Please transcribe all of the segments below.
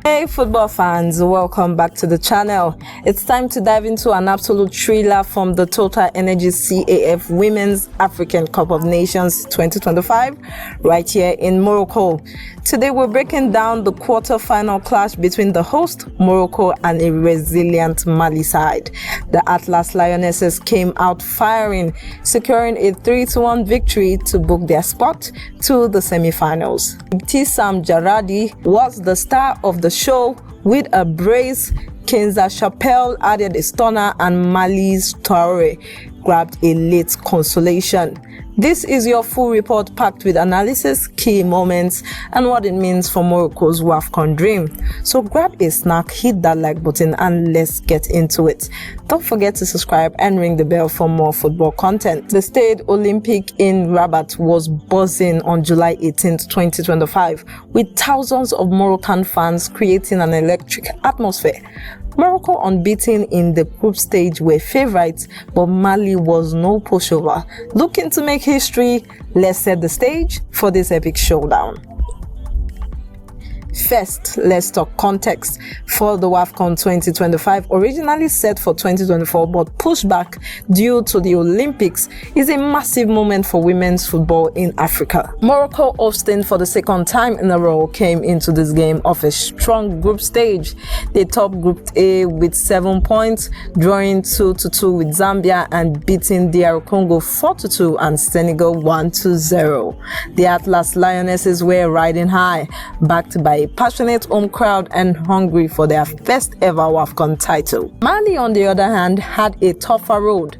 Hey football fans, welcome back to the channel. It's time to dive into an absolute thriller from the Total Energy CAF Women's African Cup of Nations 2025 right here in Morocco. Today we're breaking down the quarter-final clash between the host Morocco and a resilient Mali side. The Atlas Lionesses came out firing, securing a 3-1 victory to book their spot to the semi-finals. Ibtissam Jraïdi was the star of the show with a brace. Kenza Chapelle added a stunner and Mali's Traoré grabbed a late consolation. This is your full report packed with analysis, key moments, and what it means for Morocco's WAFCON dream. So grab a snack, hit that like button, and let's get into it. Don't forget to subscribe and ring the bell for more football content. The Stade Olympique in Rabat was buzzing on July 18, 2025, with thousands of Moroccan fans creating an electric atmosphere. Morocco, unbeaten in the group stage, were favourites, but Mali was no pushover. Looking to make history, let's set the stage for this epic showdown. First, let's talk context for the WAFCON 2025, originally set for 2024 but pushed back due to the Olympics, is a massive moment for women's football in Africa. Morocco, hosting for the second time in a row, came into this game off a strong group stage. They topped Group A with 7 points, drawing 2-2 with Zambia and beating DR Congo 4-2 and Senegal 1-0. The Atlas Lionesses were riding high, backed by a passionate home crowd and hungry for their first ever WAFCON title. Mali, on the other hand, had a tougher road.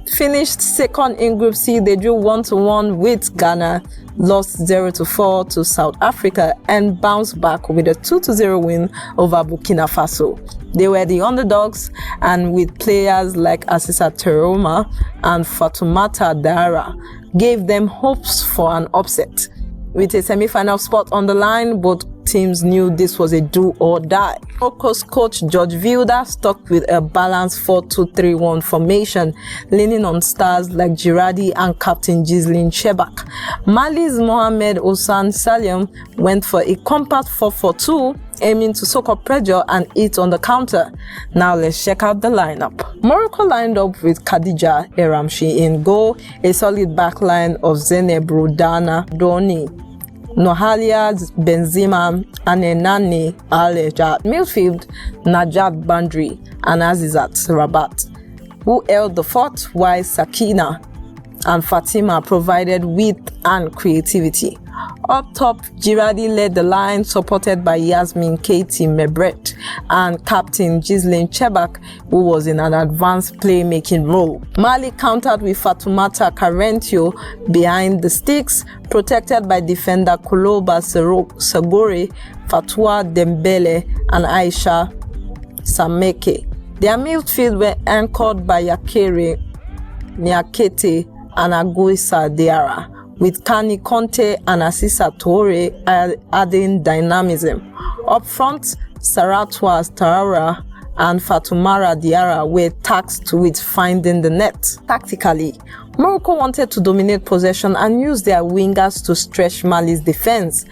Finished second in Group C, they drew 1-1 with Ghana, lost 0-4 to South Africa, and bounced back with a 2-0 win over Burkina Faso. They were the underdogs, and with players like Aïssata Traoré and Fatoumata Karentao, gave them hopes for an upset. With a semi-final spot on the line, both teams knew this was a do or die. Morocco's coach George Vilda stuck with a balanced 4-2-3-1 formation, leaning on stars like Jraïdi and captain Ghizlane Chebbak. Mali's Mohamed Hossein Salem went for a compact 4-4-2, aiming to soak up pressure and eat on the counter. Now let's check out the lineup. Morocco lined up with Khadija Eramshi in goal, a solid backline of Zeynep Rodana Doni, Nohalia Benzema, and Enani Alejad. Midfield, Najat Bandri and Azizat Rabat, who held the fort, while Sakina and Fatima provided width and creativity. Up top, Jraïdi led the line, supported by Yasmin Keiti Mebret and captain Ghizlane Chebbak, who was in an advanced playmaking role. Mali countered with Fatoumata Karentao behind the sticks, protected by defender Koloba Segore, Fatua Dembele, and Aisha Sameke. Their midfield were anchored by Yakere Niakete and Aguisa Diarra, with Kani Conte and Aïssata Traoré adding dynamism. Up front, Sanaâ Traoré and Fatoumata Diarra were tasked with finding the net. Tactically, Morocco wanted to dominate possession and use their wingers to stretch Mali's defense.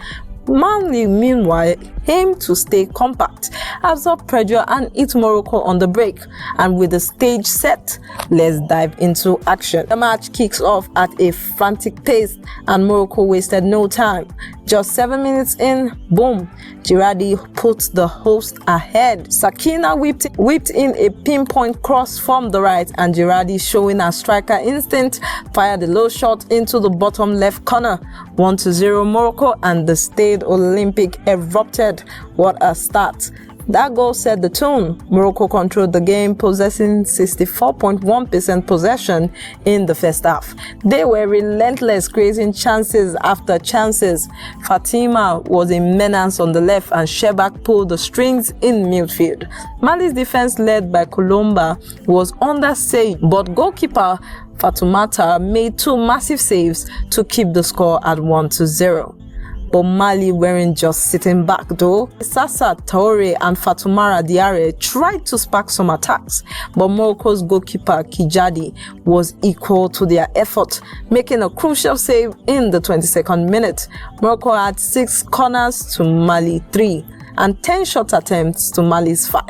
Mali, meanwhile, aimed to stay compact, absorb pressure, and hit Morocco on the break. And with the stage set, let's dive into action. The match kicks off at a frantic pace, and Morocco wasted no time. Just 7 minutes in, boom, Jraïdi put the host ahead. Sakina whipped in a pinpoint cross from the right, and Jraïdi, showing her striker instinct, fired a low shot into the bottom left corner. 1-0 Morocco, and the Stade Olympique erupted. What a start. That goal set the tone. Morocco controlled the game, possessing 64.1% possession in the first half. They were relentless, creating chances after chances. Fatima was a menace on the left, and Chebbak pulled the strings in midfield. Mali's defense, led by Colomba, was under siege, but goalkeeper Fatoumata made 2 massive saves to keep the score at 1-0. But Mali weren't just sitting back though. Aïssata Traoré and Fatoumata Diarra tried to spark some attacks, but Morocco's goalkeeper Kijadi was equal to their effort, making a crucial save in the 22nd minute. Morocco had 6 corners to Mali 3, and 10 shot attempts to Mali's 5.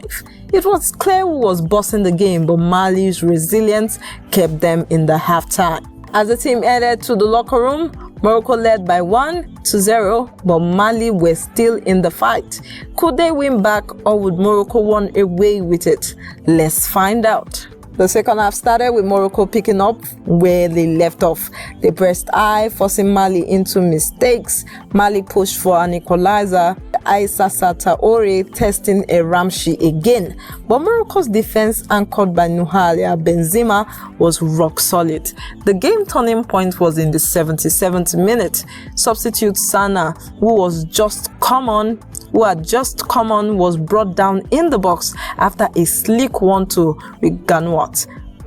It was clear who was bossing the game, but Mali's resilience kept them in the halftime. As the team headed to the locker room, Morocco led by 1-0, but Mali were still in the fight. Could they win back, or would Morocco run away with it? Let's find out. The second half started with Morocco picking up where they left off. They pressed high, forcing Mali into mistakes. Mali pushed for an equalizer. Aïssata Traoré testing a Ramsey again. But Morocco's defense, anchored by Nouhalia Benzema, was rock solid. The game turning point was in the 77th minute. Substitute Sanaâ, who had just come on, was brought down in the box after a sleek 1-2 with Ganouat.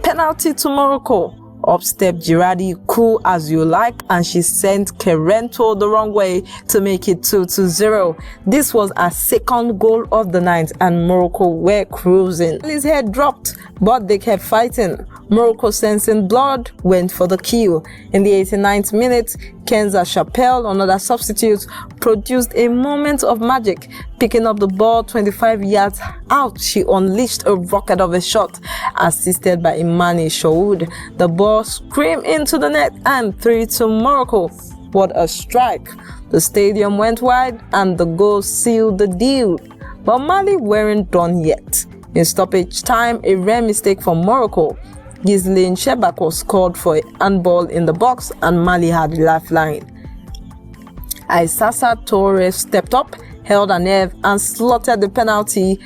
Penalty to Morocco. Up stepped Jraïdi, cool as you like, and she sent Karentao the wrong way to make it 2-0. This was her second goal of the night, and Morocco were cruising. His head dropped, but they kept fighting. Morocco, sensing blood, went for the kill. In the 89th minute, Kenza Chapelle, another substitute, produced a moment of magic. Picking up the ball 25 yards out, she unleashed a rocket of a shot, assisted by Imane Saoud. The ball screamed into the net, and 3-2 Morocco. What a strike! The stadium went wide, and the goal sealed the deal. But Mali weren't done yet. In stoppage time, a rare mistake from Morocco. Ghizlane Chebbak was called for a handball in the box, and Mali had a lifeline. Aïssata Traoré stepped up, held a nerve, and slotted the penalty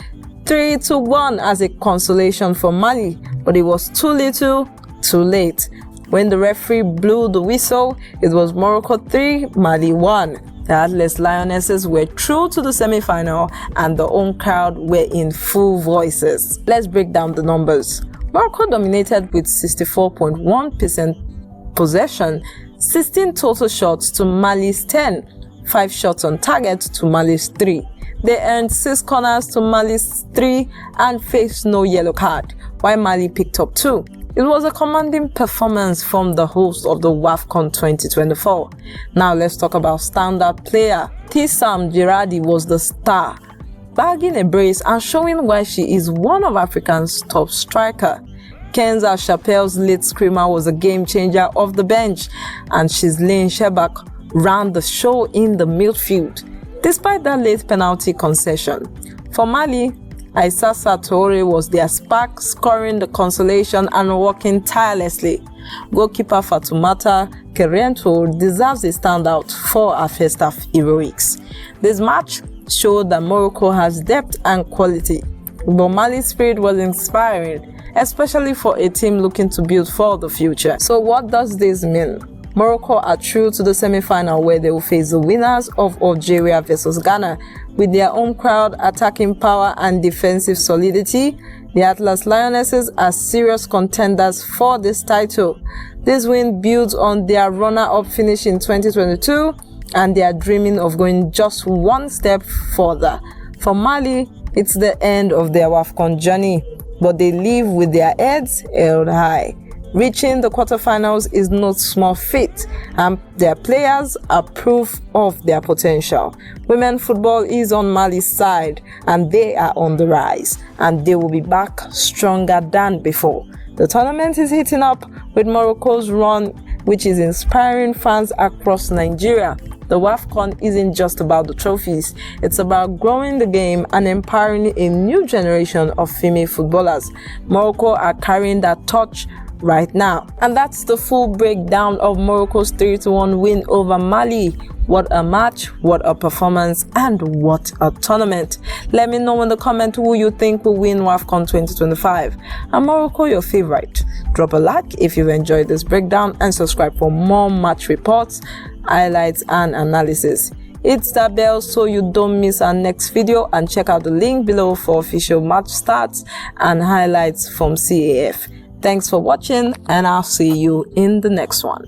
3-1 as a consolation for Mali. But it was too little, too late. When the referee blew the whistle, it was Morocco 3, Mali 1. The Atlas Lionesses were through to the semi-final, and the home crowd were in full voices. Let's break down the numbers. Morocco dominated with 64.1% possession, 16 total shots to Mali's 10, 5 shots on target to Mali's 3. They earned 6 corners to Mali's 3 and faced no yellow card, while Mali picked up 2. It was a commanding performance from the host of the WAFCON 2024. Now let's talk about standout player. Ibtissam Jraïdi was the star, bagging a brace and showing why she is one of Africa's top striker. Kenza Chapelle's late screamer was a game changer off the bench, and Ghizlane Chebbak ran the show in the midfield, despite that late penalty concession. For Mali, Aïssata Traoré was their spark, scoring the consolation and working tirelessly. Goalkeeper Fatoumata Karentao deserves a standout for her first half heroics. This match showed that Morocco has depth and quality, but Mali's spirit was inspiring, especially for a team looking to build for the future. So what does this mean? Morocco are through to the semi-final, where they will face the winners of Algeria versus Ghana. With their own crowd, attacking power and defensive solidity, the Atlas Lionesses are serious contenders for this title. This win builds on their runner-up finish in 2022, and they are dreaming of going just one step further. For Mali, it's the end of their WAFCON journey, but they leave with their heads held high. Reaching the quarterfinals is no small feat, and their players are proof of their potential. Women football is on Mali's side, and they are on the rise, and they will be back stronger than before. The tournament is heating up with Morocco's run, which is inspiring fans across Nigeria. The WAFCON isn't just about the trophies, it's about growing the game and empowering a new generation of female footballers. Morocco are carrying that torch right now. And that's the full breakdown of Morocco's 3-1 win over Mali. What a match, what a performance, and what a tournament. Let me know in the comment who you think will win WAFCON 2025. And Morocco your favorite? Drop a like if you've enjoyed this breakdown, and subscribe for more match reports, highlights, and analysis. Hit that bell so you don't miss our next video, and check out the link below for official match stats and highlights from CAF. Thanks for watching, and I'll see you in the next one.